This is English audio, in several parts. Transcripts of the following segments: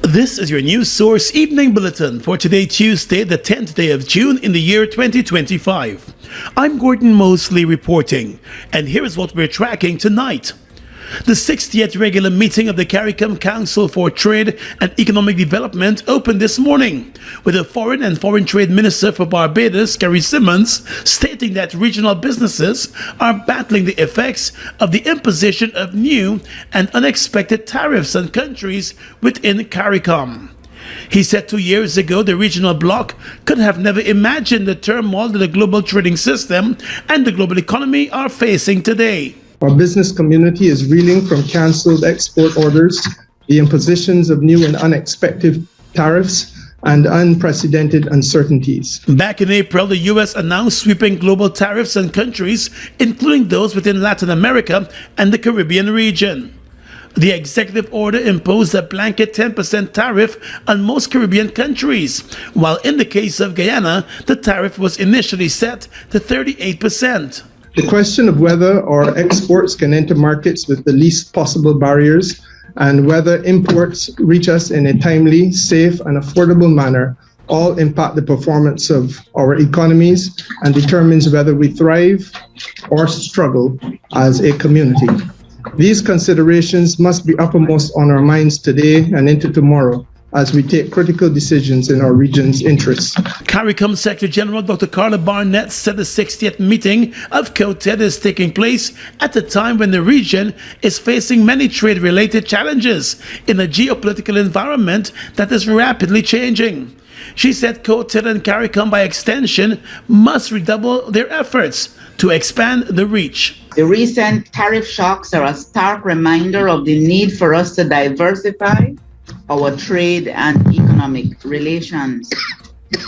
This is your news source evening bulletin for today, Tuesday, the 10th day of June in the year 2025. I'm Gordon Mosley reporting, and here is what we're tracking tonight. The 60th regular meeting of the CARICOM Council for Trade and Economic Development opened this morning, with the Foreign and Foreign Trade Minister for Barbados, Carrie Simmons, stating that regional businesses are battling the effects of the imposition of new and unexpected tariffs on countries within CARICOM. He said 2 years ago the regional bloc could have never imagined the turmoil that the global trading system and the global economy are facing today. Our business community is reeling from cancelled export orders, the impositions of new and unexpected tariffs, and unprecedented uncertainties. Back in April, the U.S. announced sweeping global tariffs on countries, including those within Latin America and the Caribbean region. The executive order imposed a blanket 10% tariff on most Caribbean countries, while in the case of Guyana, the tariff was initially set to 38%. The question of whether our exports can enter markets with the least possible barriers and whether imports reach us in a timely, safe, and affordable manner all impact the performance of our economies and determines whether we thrive or struggle as a community. These considerations must be uppermost on our minds today and into tomorrow, as we take critical decisions in our region's interests. CARICOM Secretary General Dr. Carla Barnett said the 60th meeting of COTED is taking place at a time when the region is facing many trade-related challenges in a geopolitical environment that is rapidly changing. She said COTED and CARICOM, by extension, must redouble their efforts to expand the reach. The recent tariff shocks are a stark reminder of the need for us to diversify our trade and economic relations.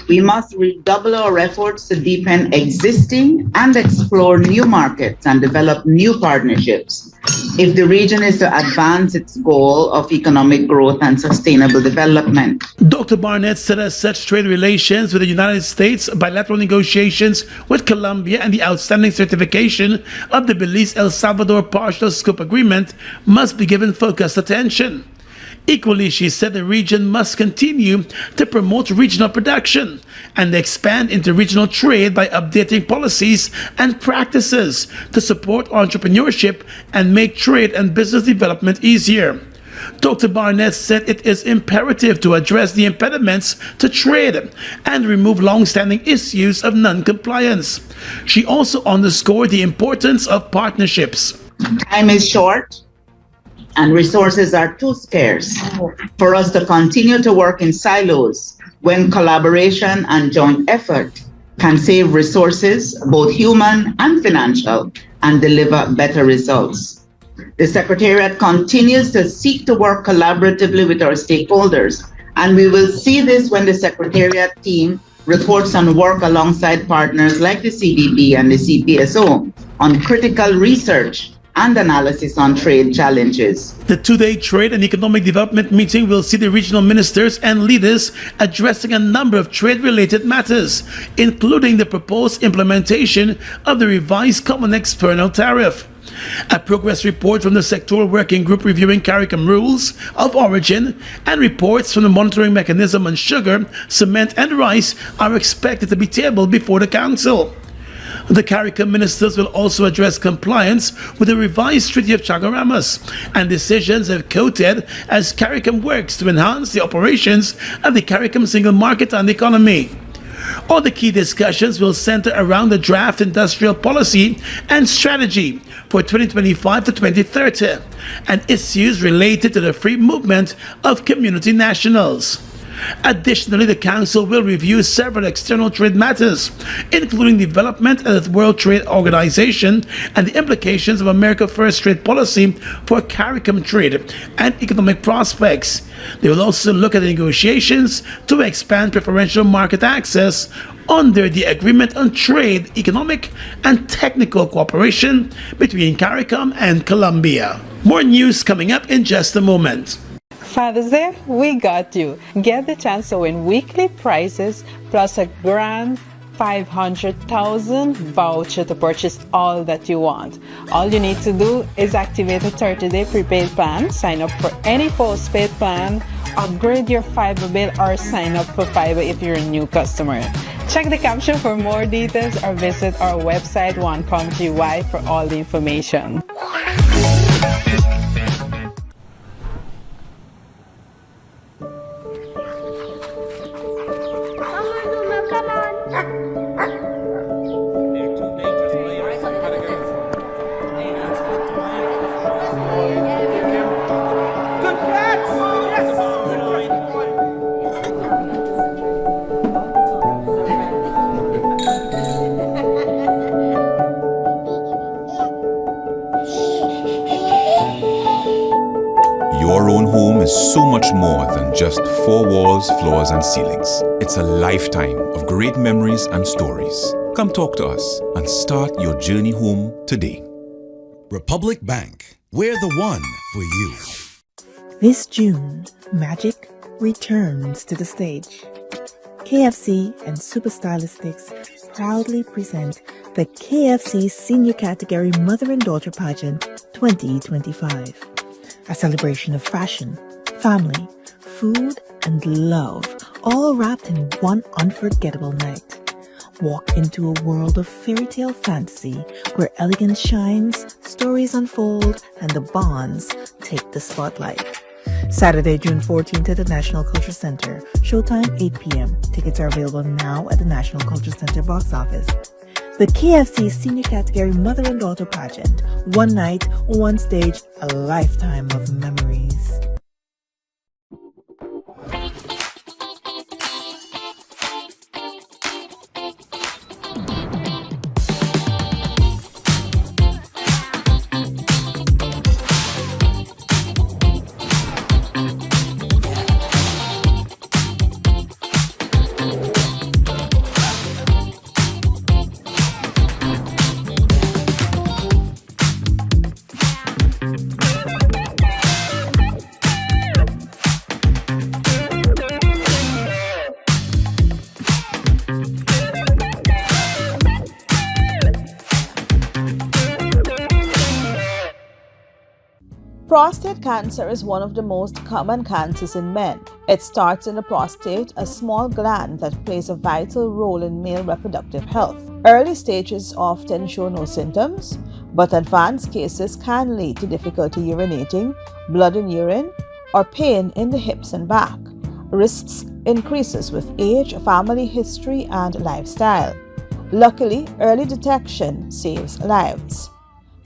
We must redouble our efforts to deepen existing and explore new markets and develop new partnerships if the region is to advance its goal of economic growth and sustainable development. Dr. Barnett said as such trade relations with the United States, bilateral negotiations with Colombia, and the outstanding certification of the Belize-El Salvador Partial Scope Agreement must be given focused attention. Equally, she said the region must continue to promote regional production and expand interregional trade by updating policies and practices to support entrepreneurship and make trade and business development easier. Dr. Barnett said it is imperative to address the impediments to trade and remove long-standing issues of non-compliance. She also underscored the importance of partnerships. Time is short and resources are too scarce for us to continue to work in silos when collaboration and joint effort can save resources, both human and financial, and deliver better results. The Secretariat continues to seek to work collaboratively with our stakeholders, and we will see this when the Secretariat team reports on work alongside partners like the CDB and the CPSO on critical research and analysis on trade challenges. The two-day Trade and Economic Development meeting will see the regional ministers and leaders addressing a number of trade-related matters, including the proposed implementation of the revised Common External Tariff. A progress report from the sectoral working group reviewing CARICOM rules of origin and reports from the monitoring mechanism on sugar, cement, and rice are expected to be tabled before the Council. The CARICOM ministers will also address compliance with the revised Treaty of Chaguaramas and decisions of COTED as CARICOM works to enhance the operations of the CARICOM single market and economy. All the key discussions will center around the draft industrial policy and strategy for 2025 to 2030 and issues related to the free movement of community nationals. Additionally, the Council will review several external trade matters, including development at the World Trade Organization and the implications of America First trade policy for CARICOM trade and economic prospects. They will also look at the negotiations to expand preferential market access under the Agreement on Trade, Economic and Technical Cooperation between CARICOM and Colombia. More news coming up in just a moment. Father's Day, we got you. Get the chance to win weekly prizes plus a grand 500,000 voucher to purchase all that you want. All you need to do is activate a 30-day prepaid plan, sign up for any postpaid plan, upgrade your fiber bill, or sign up for fiber if you're a new customer. Check the caption for more details or visit our website onecom.gy for all the information. Your own home is so much more than just four walls, floors, and ceilings. It's a lifetime of great memories and stories. Come talk to us and start your journey home today. Republic Bank, we're the one for you. This June, magic returns to the stage. KFC and Super Stylistics proudly present the KFC Senior Category Mother and Daughter Pageant 2025. A celebration of fashion, family, food, and love, all wrapped in one unforgettable night. Walk into a world of fairy tale fantasy where elegance shines, stories unfold, and the bonds take the spotlight. Saturday, June 14th at the National Culture Center. Showtime 8 p.m. Tickets are available now at the National Culture Center box office. The KFC Senior Category Mother and Daughter Pageant. One night, one stage, a lifetime of memories. Prostate cancer is one of the most common cancers in men. It starts in the prostate, a small gland that plays a vital role in male reproductive health. Early stages often show no symptoms, but advanced cases can lead to difficulty urinating, blood in urine, or pain in the hips and back. Risks increases with age, family history, and lifestyle. Luckily, early detection saves lives.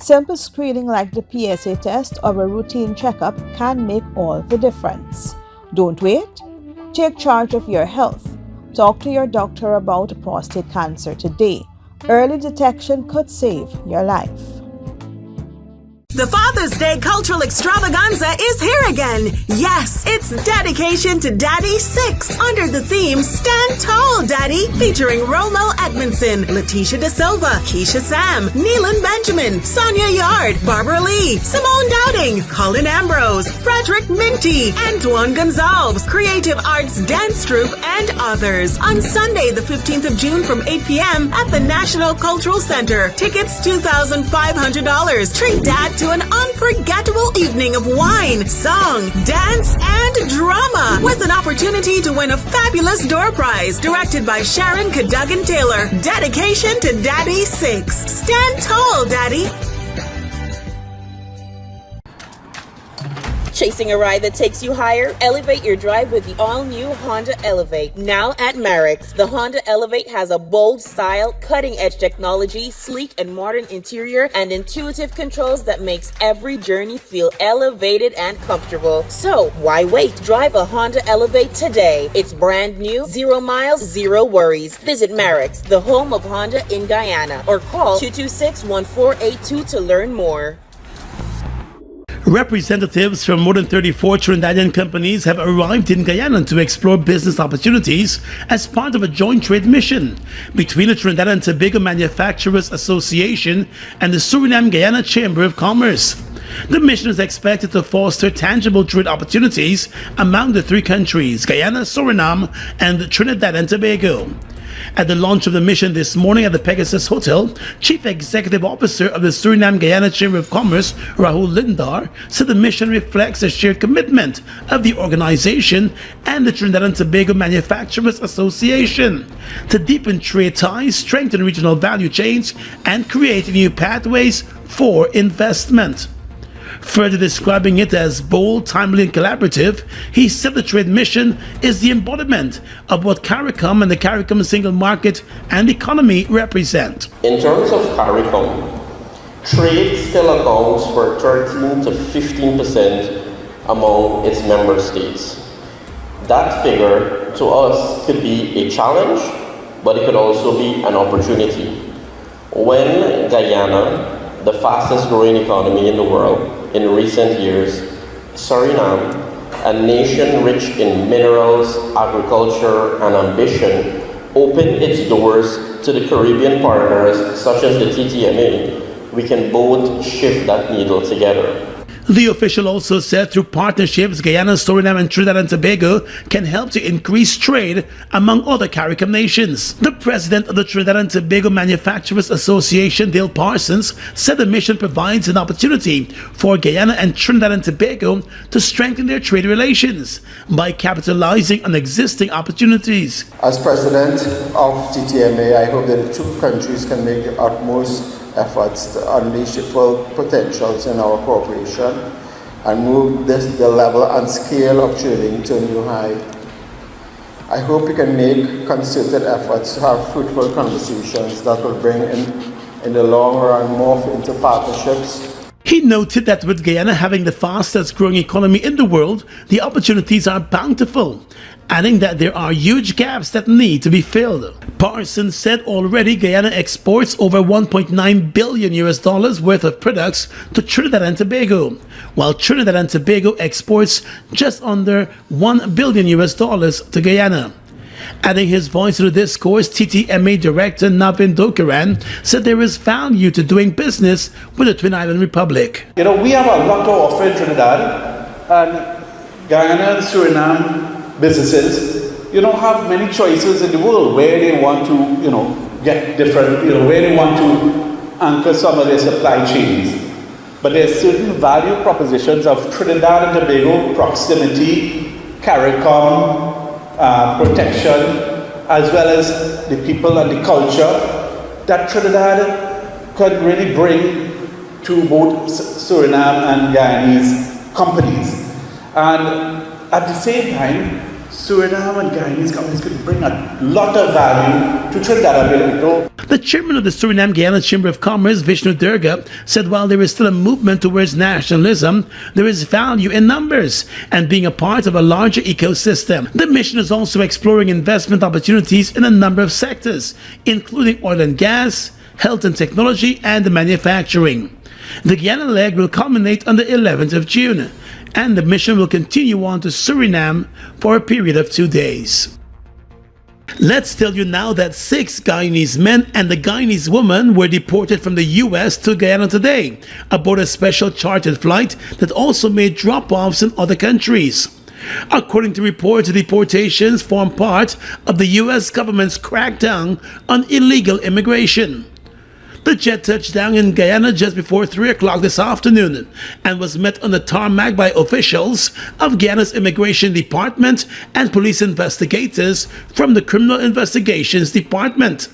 Simple screening like the PSA test or a routine checkup can make all the difference. Don't wait. Take charge of your health. Talk to your doctor about prostate cancer today. Early detection could save your life. The Father's Day Cultural Extravaganza is here again. Yes, it's Dedication to Daddy 6 under the theme Stand Tall, Daddy, featuring Romo Edmondson, Letitia De Silva, Keisha Sam, Neelan Benjamin, Sonia Yard, Barbara Lee, Simone Dowding, Colin Ambrose, Frederick Minty, Antoine Gonzalez, Creative Arts Dance Troupe, and others on Sunday, the 15th of June from 8 p.m. at the National Cultural Center. Tickets $2,500. Treat Dad to an unforgettable evening of wine, song, dance, and drama with an opportunity to win a fabulous door prize. Directed by Sharon Cadogan Taylor. Dedication to Daddy 6. Stand tall, Daddy. Chasing a ride that takes you higher? Elevate your drive with the all-new Honda Elevate. Now at Merrick's. The Honda Elevate has a bold style, cutting-edge technology, sleek and modern interior, and intuitive controls that makes every journey feel elevated and comfortable. So, why wait? Drive a Honda Elevate today. It's brand new, 0 miles, 0 worries. Visit Merrick's, the home of Honda in Guyana, or call 226-1482 to learn more. Representatives from more than 34 Trinidadian companies have arrived in Guyana to explore business opportunities as part of a joint trade mission between the Trinidad and Tobago Manufacturers Association and the Suriname-Guyana Chamber of Commerce. The mission is expected to foster tangible trade opportunities among the three countries, Guyana, Suriname, and Trinidad and Tobago. At the launch of the mission this morning at the Pegasus Hotel, Chief Executive Officer of the Suriname-Guyana Chamber of Commerce, Rahul Lindar, said the mission reflects a shared commitment of the organization and the Trinidad and Tobago Manufacturers Association to deepen trade ties, strengthen regional value chains, and create new pathways for investment. Further describing it as bold, timely, and collaborative, he said the trade mission is the embodiment of what CARICOM and the CARICOM single market and economy represent. In terms of CARICOM, trade still accounts for 13 to 15% among its member states. That figure to us could be a challenge, but it could also be an opportunity. When Guyana, the fastest growing economy in the world, in recent years, Suriname, a nation rich in minerals, agriculture, and ambition, opened its doors to the Caribbean partners such as the TTMA, we can both shift that needle together. The official also said through partnerships, Guyana, Suriname, and Trinidad and Tobago can help to increase trade among other CARICOM nations. The president of the Trinidad and Tobago Manufacturers Association, Dale Parsons, said the mission provides an opportunity for Guyana and Trinidad and Tobago to strengthen their trade relations by capitalizing on existing opportunities. As president of TTMA, I hope that the two countries can make the utmost efforts to unleash the full potentials in our cooperation and move the level and scale of trading to a new high. I hope we can make concerted efforts to have fruitful conversations that will bring in the long run morph into partnerships. He noted that with Guyana having the fastest growing economy in the world, the opportunities are bountiful, adding that there are huge gaps that need to be filled. Parsons said already Guyana exports over $1.9 billion worth of products to Trinidad and Tobago, while Trinidad and Tobago exports just under $1 billion to Guyana. Adding his voice to the discourse, TTMA Director Navin Dokaran said there is value to doing business with the Twin Island Republic. We have a lot to offer in Trinidad, and Guyana and Suriname businesses, have many choices in the world where they want to, get different, where they want to anchor some of their supply chains. But there's certain value propositions of Trinidad and Tobago proximity, CARICOM, protection, as well as the people and the culture that Trinidad could really bring to both Suriname and Guyanese companies. And at the same time, Suriname and Guyanese companies could bring a lot of value to Trinidad and Tobago. The chairman of the Suriname-Guyana Chamber of Commerce, Vishnu Durga, said while there is still a movement towards nationalism, there is value in numbers and being a part of a larger ecosystem. The mission is also exploring investment opportunities in a number of sectors, including oil and gas, health and technology, and manufacturing. The Guyana leg will culminate on the 11th of June, and the mission will continue on to Suriname for a period of 2 days. Let's tell you now that 6 Guyanese men and a Guyanese woman were deported from the US to Guyana today aboard a special chartered flight that also made drop-offs in other countries. According to reports, the deportations form part of the US government's crackdown on illegal immigration. The jet touched down in Guyana just before 3 o'clock this afternoon and was met on the tarmac by officials of Guyana's Immigration Department and police investigators from the Criminal Investigations Department.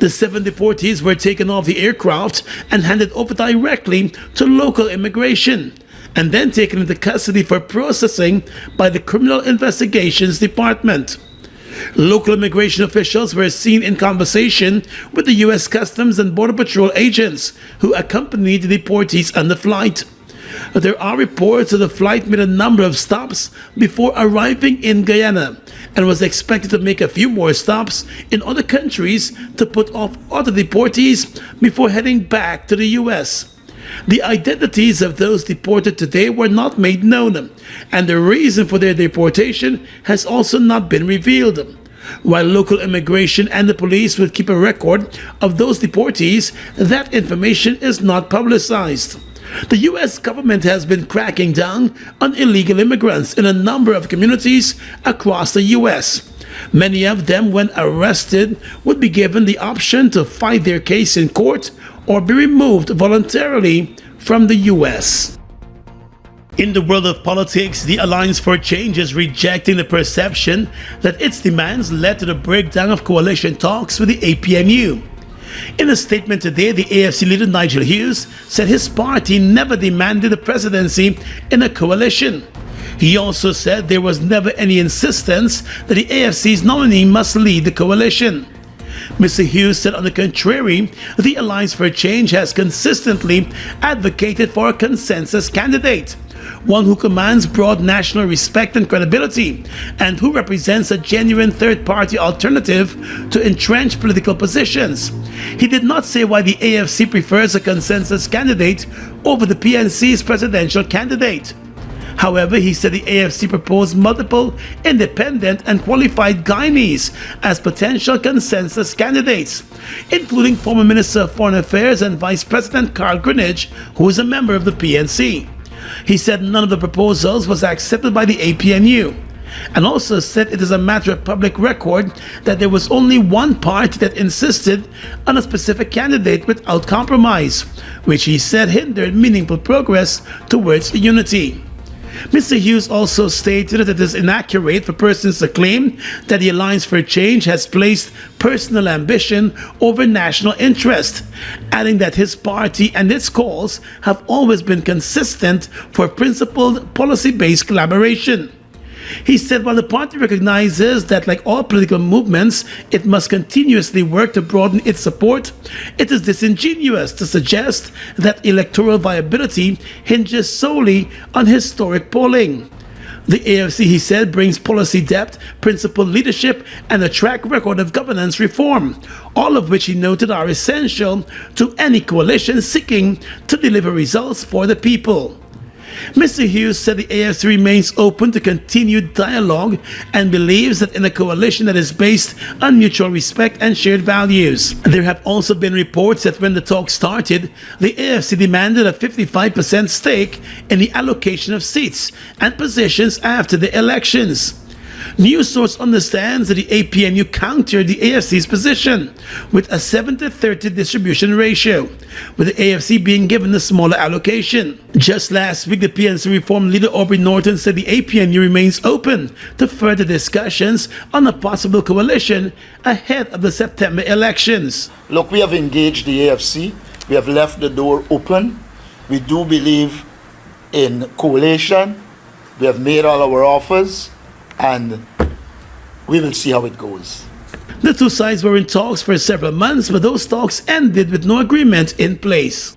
The 7 deportees were taken off the aircraft and handed over directly to local immigration, and then taken into custody for processing by the Criminal Investigations Department. Local immigration officials were seen in conversation with the U.S. Customs and Border Patrol agents who accompanied the deportees on the flight. There are reports that the flight made a number of stops before arriving in Guyana and was expected to make a few more stops in other countries to put off other deportees before heading back to the U.S. The identities of those deported today were not made known, and the reason for their deportation has also not been revealed. While local immigration and the police will keep a record of those deportees, that information is not publicized. The U.S. government has been cracking down on illegal immigrants in a number of communities across the U.S. Many of them, when arrested, would be given the option to fight their case in court or be removed voluntarily from the U.S. In the world of politics, the Alliance for Change is rejecting the perception that its demands led to the breakdown of coalition talks with the APNU. In a statement today, the AFC leader Nigel Hughes said his party never demanded the presidency in a coalition. He also said there was never any insistence that the AFC's nominee must lead the coalition. Mr. Hughes said, on the contrary, the Alliance for Change has consistently advocated for a consensus candidate, one who commands broad national respect and credibility, and who represents a genuine third-party alternative to entrenched political positions. He did not say why the AFC prefers a consensus candidate over the PNC's presidential candidate. However, he said the AFC proposed multiple independent and qualified Guyanese as potential consensus candidates, including former Minister of Foreign Affairs and Vice President Carl Greenidge, who is a member of the PNC. He said none of the proposals was accepted by the APNU, and also said it is a matter of public record that there was only one party that insisted on a specific candidate without compromise, which he said hindered meaningful progress towards unity. Mr. Hughes also stated that it is inaccurate for persons to claim that the Alliance for Change has placed personal ambition over national interest, adding that his party and its calls have always been consistent for principled, policy-based collaboration. He said while the party recognizes that, like all political movements, it must continuously work to broaden its support, it is disingenuous to suggest that electoral viability hinges solely on historic polling. The AFC, he said, brings policy depth, principled leadership, and a track record of governance reform, all of which he noted are essential to any coalition seeking to deliver results for the people. Mr. Hughes said the AFC remains open to continued dialogue and believes that in a coalition that is based on mutual respect and shared values. There have also been reports that when the talks started, the AFC demanded a 55% stake in the allocation of seats and positions after the elections. News source understands that the APNU countered the AFC's position with a 70-30 distribution ratio, with the AFC being given a smaller allocation. Just last week, the PNC Reform leader Aubrey Norton said the APNU remains open to further discussions on a possible coalition ahead of the September elections. Look, we have engaged the AFC. We have left the door open. We do believe in coalition. We have made all our offers, and we will see how it goes. The two sides were in talks for several months, but those talks ended with no agreement in place.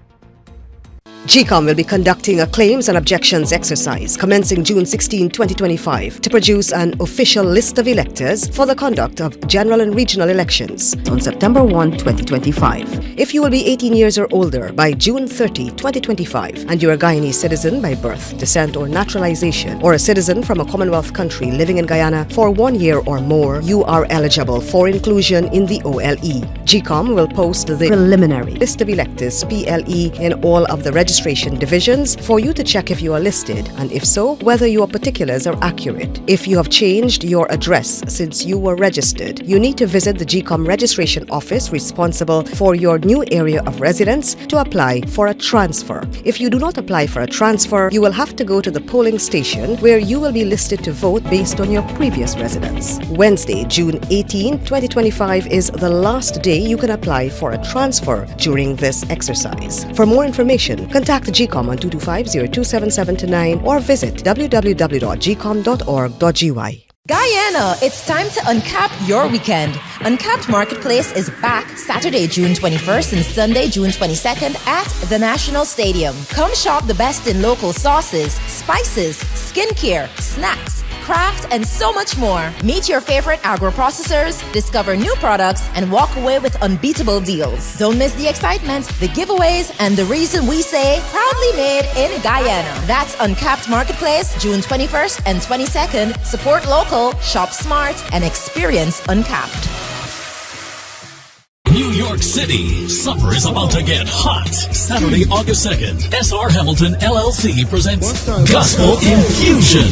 Gecom will be conducting a claims and objections exercise commencing June 16, 2025 to produce an official list of electors for the conduct of general and regional elections on September 1, 2025. If you will be 18 years or older by June 30, 2025 and you are a Guyanese citizen by birth, descent or naturalization, or a citizen from a Commonwealth country living in Guyana for 1 year or more, you are eligible for inclusion in the OLE. Gecom will post the preliminary list of electors PLE in all of the registration divisions for you to check if you are listed, and if so, whether your particulars are accurate. If you have changed your address since you were registered, you need to visit the Gecom registration office responsible for your new area of residence to apply for a transfer. If you do not apply for a transfer, you will have to go to the polling station where you will be listed to vote based on your previous residence. Wednesday, June 18, 2025 is the last day you can apply for a transfer during this exercise. For more information, contact Gecom on 225-027729 or visit www.gecom.org.gy. Guyana, it's time to uncap your weekend. Uncapped Marketplace is back Saturday, June 21st and Sunday, June 22nd at the National Stadium. Come shop the best in local sauces, spices, skincare, snacks, craft, and so much more. Meet your favorite agro-processors, discover new products, and walk away with unbeatable deals. Don't miss the excitement, the giveaways, and the reason we say proudly made in Guyana. That's Uncapped Marketplace, June 21st and 22nd. Support local, shop smart, and experience Uncapped. New York City, summer is about to get hot. Saturday, August 2nd, SR Hamilton LLC presents Gospel Infusion.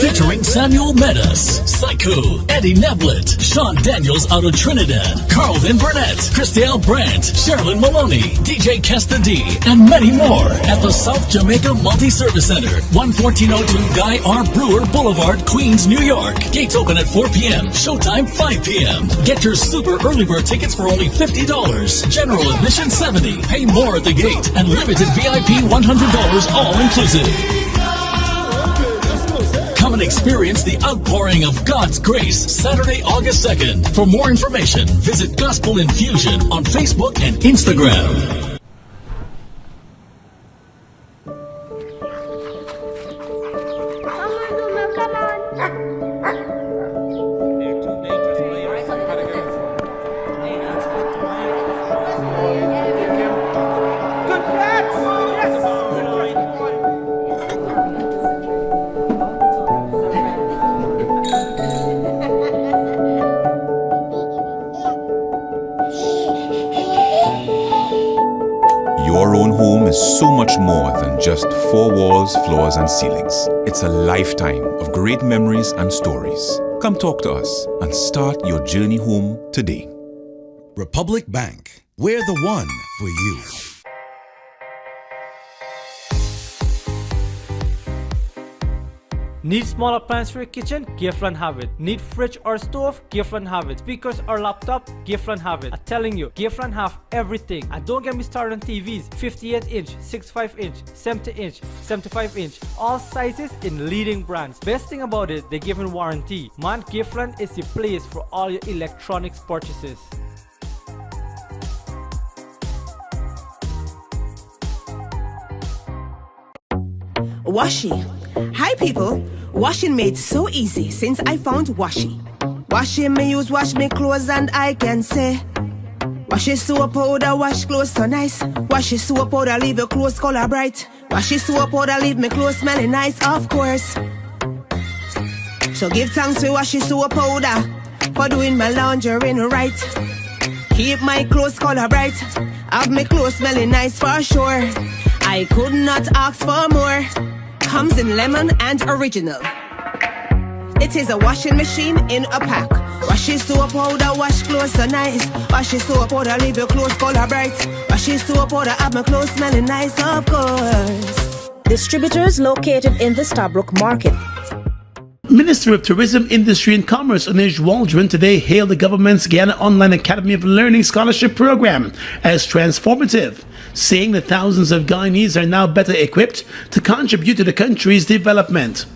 Featuring Samuel Meadows, Psycho, Eddie Neblett, Sean Daniels out of Trinidad, Carlvin Burnett, Christelle Brandt, Sherilyn Maloney, DJ Kesta D, and many more at the South Jamaica Multi-Service Center, 11402 Guy R. Brewer Boulevard, Queens, New York. Gates open at 4 p.m. Showtime 5 p.m. Get your super early bird tickets for only $50. General admission $70. Pay more at the gate and limited VIP $100 all inclusive. Come and experience the outpouring of God's grace Saturday, August 2nd. For more information, visit Gospel Infusion on Facebook and Instagram. Your own home is so much more than just four walls, floors, and ceilings. It's a lifetime of great memories and stories. Come talk to us and start your journey home today. Republic Bank, we're the one for you. Need small appliance for your kitchen? Giftland have it. Need fridge or stove? Giftland have it. Speakers or laptop? Giftland have it. I'm telling you, Giftland have everything. And don't get me started on TVs. 58 inch, 65 inch, 70 inch, 75 inch. All sizes in leading brands. Best thing about it, they give a warranty. Man, Giftland is the place for all your electronics purchases. Washi. Hi people, washing made so easy since I found Washi. Washing me use wash me clothes and I can say Washi soap powder wash clothes so nice. Washi soap powder leave your clothes color bright. Washi soap powder leave me clothes smelling nice, of course. So give thanks to Washi soap powder for doing my laundry right. Keep my clothes color bright, have me clothes smelling nice for sure. I could not ask for more. Comes in lemon and original. It is a washing machine in a pack. Washi soap powder wash clothes so nice. Washi soap powder leave your clothes color bright. Washi soap powder have my clothes smelling nice, of course. Distributors located in the Stabrook Market. Minister of Tourism, Industry and Commerce Anish Waldron today hailed the government's Guyana Online Academy of Learning Scholarship Program as transformative, saying that thousands of Guyanese are now better equipped to contribute to the country's development.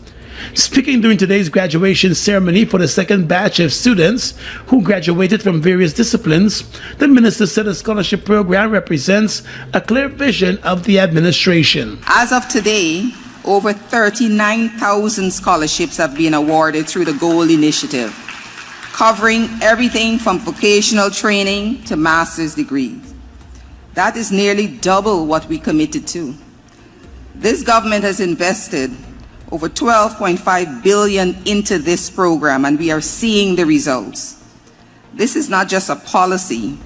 Speaking during today's graduation ceremony for the second batch of students who graduated from various disciplines, the minister said the scholarship program represents a clear vision of the administration. As of today, over 39,000 scholarships have been awarded through the GOAL initiative, covering everything from vocational training to master's degrees. That is nearly double what we committed to. This government has invested over $12.5 billion into this program, and we are seeing the results. This is not just a policy,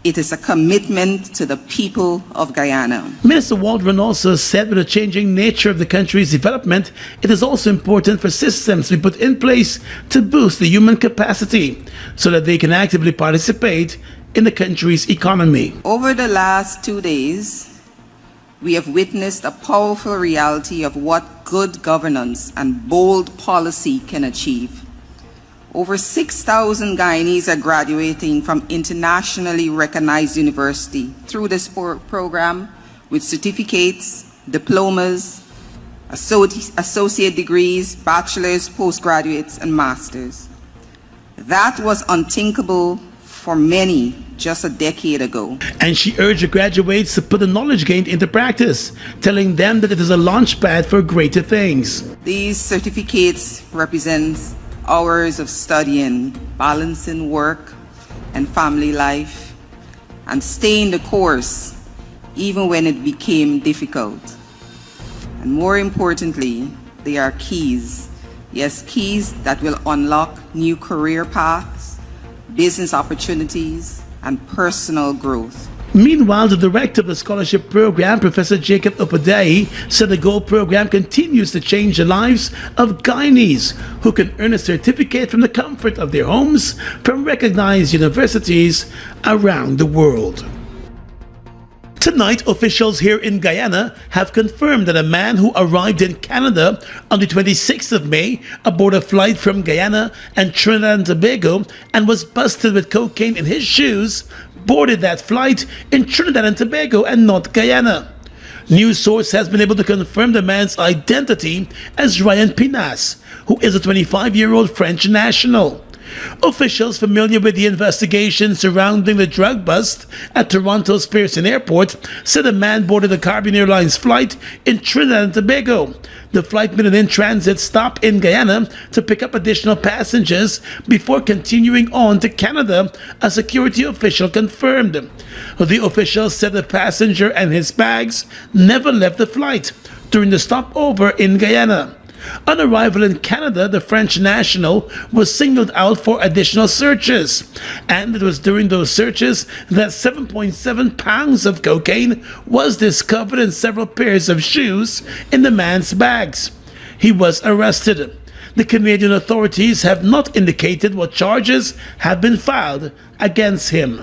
it is a commitment to the people of Guyana. Minister Waldron also said with the changing nature of the country's development, it is also important for systems to be put in place to boost the human capacity so that they can actively participate in the country's economy. Over the last 2 days, we have witnessed a powerful reality of what good governance and bold policy can achieve. Over 6,000 Guyanese are graduating from internationally recognized university through this program with certificates, diplomas, associate degrees, bachelor's, postgraduates, and masters. That was unthinkable for many just a decade ago. And she urged the graduates to put the knowledge gained into practice, telling them that it is a launchpad for greater things. These certificates represent hours of studying, balancing work and family life, and staying the course even when it became difficult. And more importantly, they are keys. Yes, keys that will unlock new career paths, business opportunities, and personal growth. Meanwhile, the director of the scholarship program, Professor Jacob Opodei, said the GOLD program continues to change the lives of Guyanese who can earn a certificate from the comfort of their homes from recognized universities around the world. Tonight, officials here in Guyana have confirmed that a man who arrived in Canada on the 26th of May aboard a flight from Guyana and Trinidad and Tobago and was busted with cocaine in his shoes boarded that flight in Trinidad and Tobago and not Guyana. News source has been able to confirm the man's identity as Ryan Pinas, who is a 25-year-old French national. Officials familiar with the investigation surrounding the drug bust at Toronto's Pearson Airport said a man boarded a Caribbean Airlines flight in Trinidad and Tobago. The flight made an in-transit stop in Guyana to pick up additional passengers before continuing on to Canada, a security official confirmed. The official said the passenger and his bags never left the flight during the stopover in Guyana. On arrival in Canada, the French national was singled out for additional searches, and it was during those searches that 7.7 pounds of cocaine was discovered in several pairs of shoes in the man's bags. He was arrested. The Canadian authorities have not indicated what charges have been filed against him.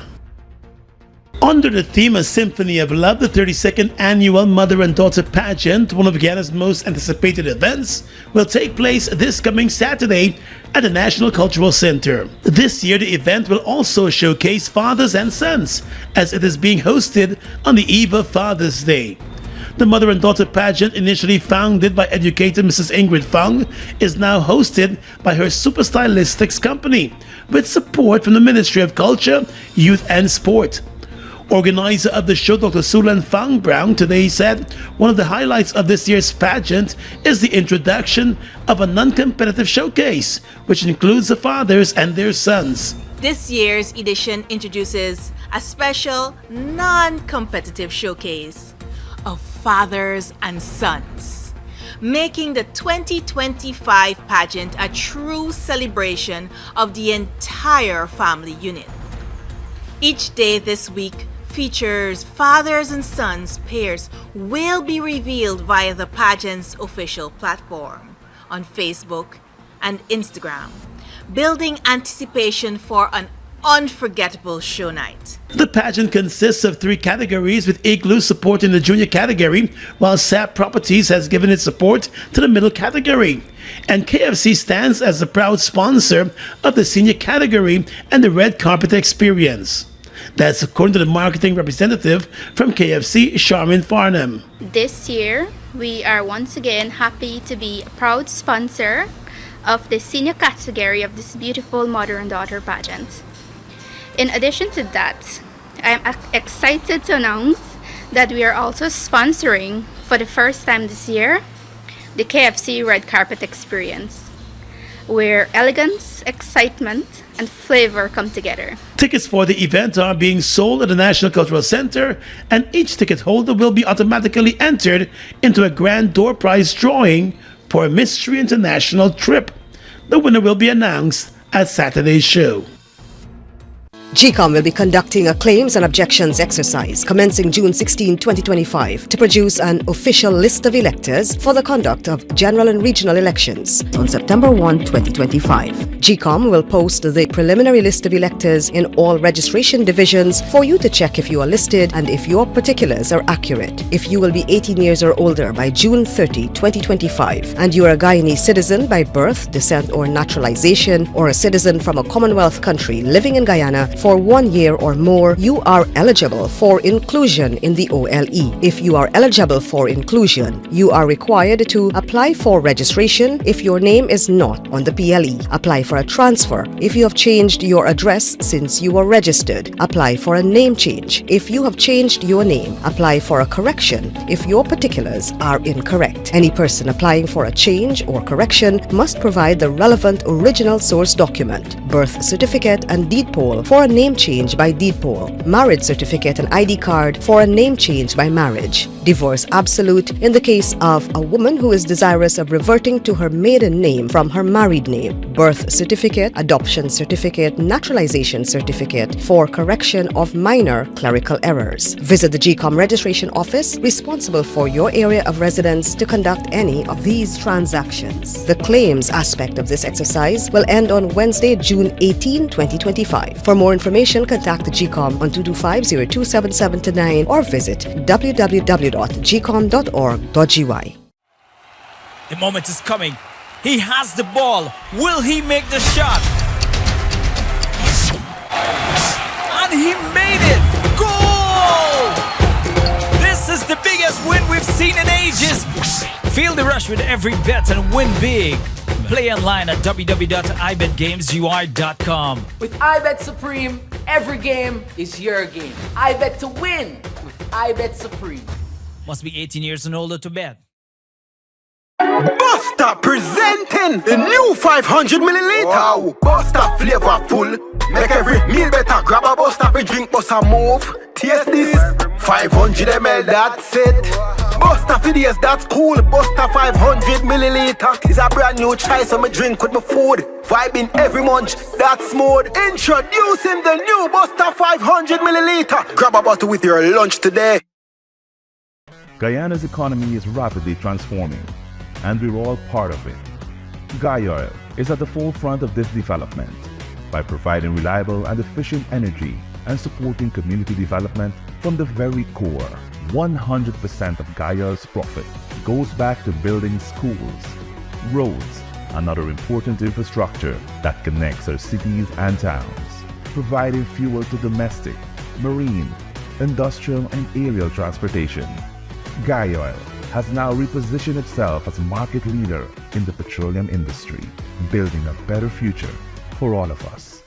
Under the theme A Symphony of Love, the 32nd annual Mother and Daughter pageant, one of Guyana's most anticipated events, will take place this coming Saturday at the National Cultural Center. This year, the event will also showcase fathers and sons, as it is being hosted on the eve of Father's Day. The Mother and Daughter pageant, initially founded by educator Mrs. Ingrid Fung, is now hosted by her Super Stylistics company, with support from the Ministry of Culture, Youth and Sport. Organizer of the show, Dr. Sulan Fang Brown, today said one of the highlights of this year's pageant is the introduction of a non-competitive showcase, which includes the fathers and their sons. This year's edition introduces a special non-competitive showcase of fathers and sons, making the 2025 pageant a true celebration of the entire family unit. Each day this week features fathers and sons pairs will be revealed via the pageant's official platform on Facebook and Instagram, building anticipation for an unforgettable show night. The pageant consists of 3 categories, with Igloo supporting the junior category, while SAP Properties has given its support to the middle category. And KFC stands as the proud sponsor of the senior category and the red carpet experience. That's according to the marketing representative from KFC, Charmin Farnham. This year, we are once again happy to be a proud sponsor of the senior category of this beautiful mother and daughter pageant. In addition to that, I am excited to announce that we are also sponsoring, for the first time this year, the KFC red carpet experience, where elegance, excitement, and flavor come together. Tickets for the event are being sold at the National Cultural Center, and each ticket holder will be automatically entered into a grand door prize drawing for a Mystery International trip. The winner will be announced at Saturday's show. Gecom will be conducting a claims and objections exercise commencing June 16, 2025 to produce an official list of electors for the conduct of general and regional elections on September 1, 2025. Gecom will post the preliminary list of electors in all registration divisions for you to check if you are listed and if your particulars are accurate. If you will be 18 years or older by June 30, 2025 and you are a Guyanese citizen by birth, descent or naturalization, or a citizen from a Commonwealth country living in Guyana for 1 year or more, you are eligible for inclusion in the OLE. If you are eligible for inclusion, you are required to apply for registration if your name is not on the PLE. Apply for a transfer if you have changed your address since you were registered. Apply for a name change if you have changed your name. Apply for a correction if your particulars are incorrect. Any person applying for a change or correction must provide the relevant original source document, birth certificate and deed poll for a name change by deed poll, marriage certificate and ID card for a name change by marriage, divorce absolute in the case of a woman who is desirous of reverting to her maiden name from her married name, birth certificate, adoption certificate, naturalization certificate for correction of minor clerical errors. Visit the Gecom registration office responsible for your area of residence to conduct any of these transactions. The claims aspect of this exercise will end on Wednesday, June 18, 2025. For more information, contact the Gecom on 225-0277-9 or visit www.gecom.org.gy. The moment is coming. He has the ball. Will he make the shot? And he made it! Goal! This is the biggest win we've seen in ages. Feel the rush with every bet and win big. Play online at www.ibetgamesui.com. With iBet Supreme, every game is your game. iBet to win with iBet Supreme. Must be 18 years and older to bet. Buster presenting the new 500 milliliter. Wow. Buster flavorful. Make every meal better. Grab a Buster for drink, Buster move. Taste this. 500 ml, that's it. Buster for days, that's cool. Buster 500 milliliter is a brand new choice of my drink with my food. Vibing every munch, that's smooth. Introducing the new Buster 500 milliliter. Grab a bottle with your lunch today. Guyana's economy is rapidly transforming, and we're all part of it. Guyoil is at the forefront of this development by providing reliable and efficient energy and supporting community development from the very core. 100% of Guyoil's profit goes back to building schools, roads, and other important infrastructure that connects our cities and towns, providing fuel to domestic, marine, industrial, and aerial transportation. Guyoil has now repositioned itself as a market leader in the petroleum industry, building a better future for all of us.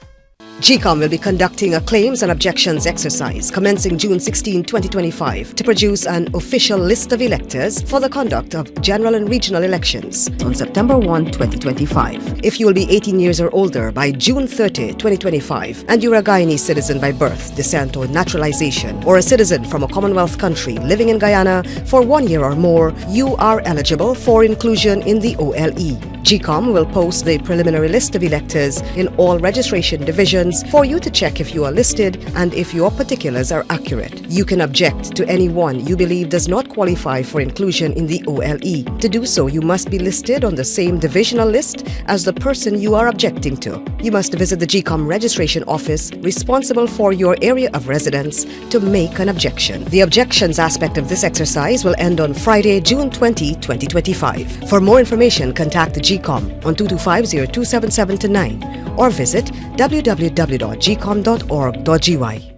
Gecom will be conducting a claims and objections exercise commencing June 16, 2025 to produce an official list of electors for the conduct of general and regional elections on September 1, 2025. If you will be 18 years or older by June 30, 2025 and you are a Guyanese citizen by birth, descent or naturalization, or a citizen from a Commonwealth country living in Guyana for 1 year or more, you are eligible for inclusion in the OLE. Gecom will post the preliminary list of electors in all registration divisions for you to check if you are listed and if your particulars are accurate. You can object to anyone you believe does not qualify for inclusion in the OLE. To do so, you must be listed on the same divisional list as the person you are objecting to. You must visit the Gecom registration office responsible for your area of residence to make an objection. The objections aspect of this exercise will end on Friday, June 20, 2025. For more information, contact the Gecom on 225-0277-9 or visit www.gecom.org.gy.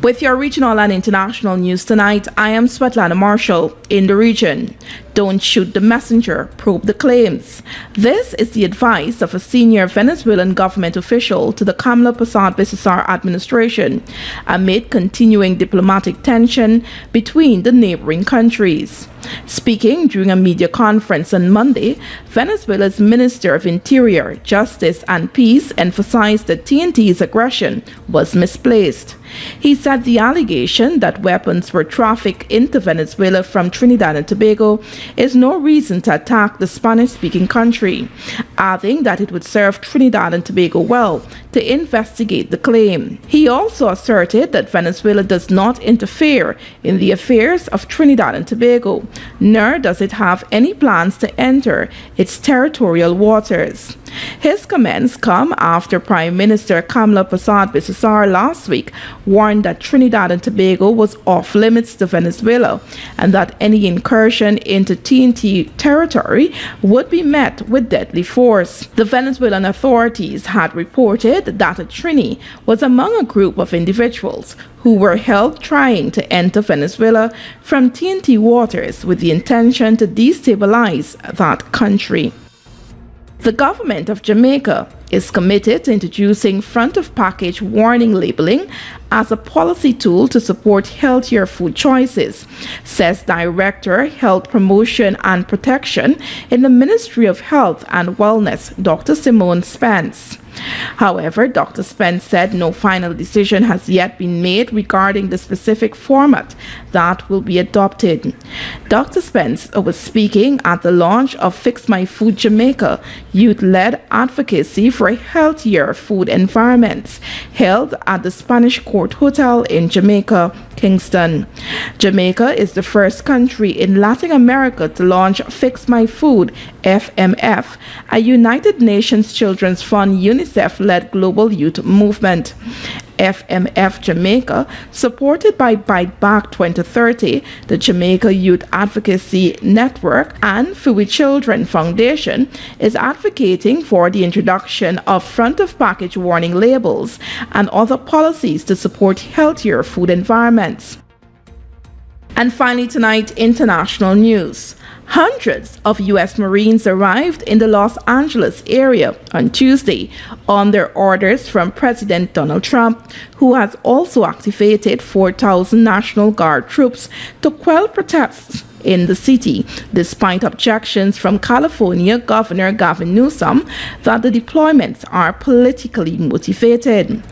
With your regional and international news tonight, I am Svetlana Marshall in the region. Don't shoot the messenger, probe the claims. This is the advice of a senior Venezuelan government official to the Kamla Persad-Bissessar administration amid continuing diplomatic tension between the neighboring countries. Speaking during a media conference on Monday, Venezuela's Minister of Interior, Justice and Peace emphasized that TNT's aggression was misplaced. He said the allegation that weapons were trafficked into Venezuela from Trinidad and Tobago is no reason to attack the Spanish-speaking country, adding that it would serve Trinidad and Tobago well to investigate the claim. He also asserted that Venezuela does not interfere in the affairs of Trinidad and Tobago, nor does it have any plans to enter its territorial waters. His comments come after Prime Minister Kamla Persad-Bissessar last week warned that Trinidad and Tobago was off limits to Venezuela and that any incursion into TNT territory would be met with deadly force. The Venezuelan authorities had reported that a Trini was among a group of individuals who were held trying to enter Venezuela from TNT waters with the intention to destabilize that country. The government of Jamaica is committed to introducing front-of-package warning labeling as a policy tool to support healthier food choices, says Director, Health Promotion and Protection in the Ministry of Health and Wellness, Dr. Simone Spence. However, Dr. Spence said no final decision has yet been made regarding the specific format that will be adopted. Dr. Spence was speaking at the launch of Fix My Food Jamaica, youth-led advocacy for healthier food environments, held at the Spanish Court Hotel in Jamaica, Kingston. Jamaica is the first country in Latin America to launch Fix My Food, FMF, a United Nations Children's Fund UNICEF-led global youth movement. FMF Jamaica, supported by Bite Back 2030, the Jamaica Youth Advocacy Network, and Fui Children Foundation, is advocating for the introduction of front-of-package warning labels and other policies to support healthier food environments. And finally tonight, international news. Hundreds of U.S. Marines arrived in the Los Angeles area on Tuesday on their orders from President Donald Trump, who has also activated 4,000 National Guard troops to quell protests in the city, despite objections from California Governor Gavin Newsom that the deployments are politically motivated.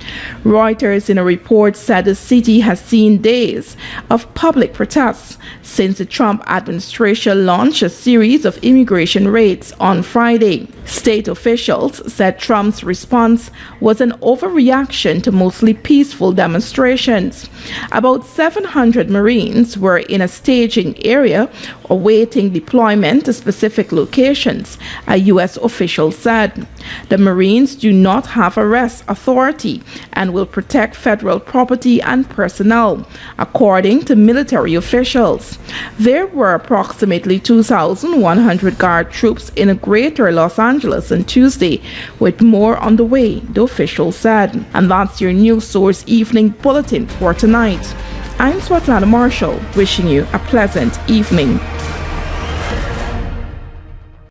Reuters in a report said the city has seen days of public protests since the Trump administration launched a series of immigration raids on Friday. State officials said Trump's response was an overreaction to mostly peaceful demonstrations. About 700 Marines were in a staging area awaiting deployment to specific locations, a U.S. official said. The Marines do not have arrest authority and will protect federal property and personnel, according to military officials. There were approximately 2,100 Guard troops in Greater Los Angeles on Tuesday, with more on the way, the official said. And that's your News Source Evening Bulletin for tonight. I'm Svetlana Marshall, wishing you a pleasant evening.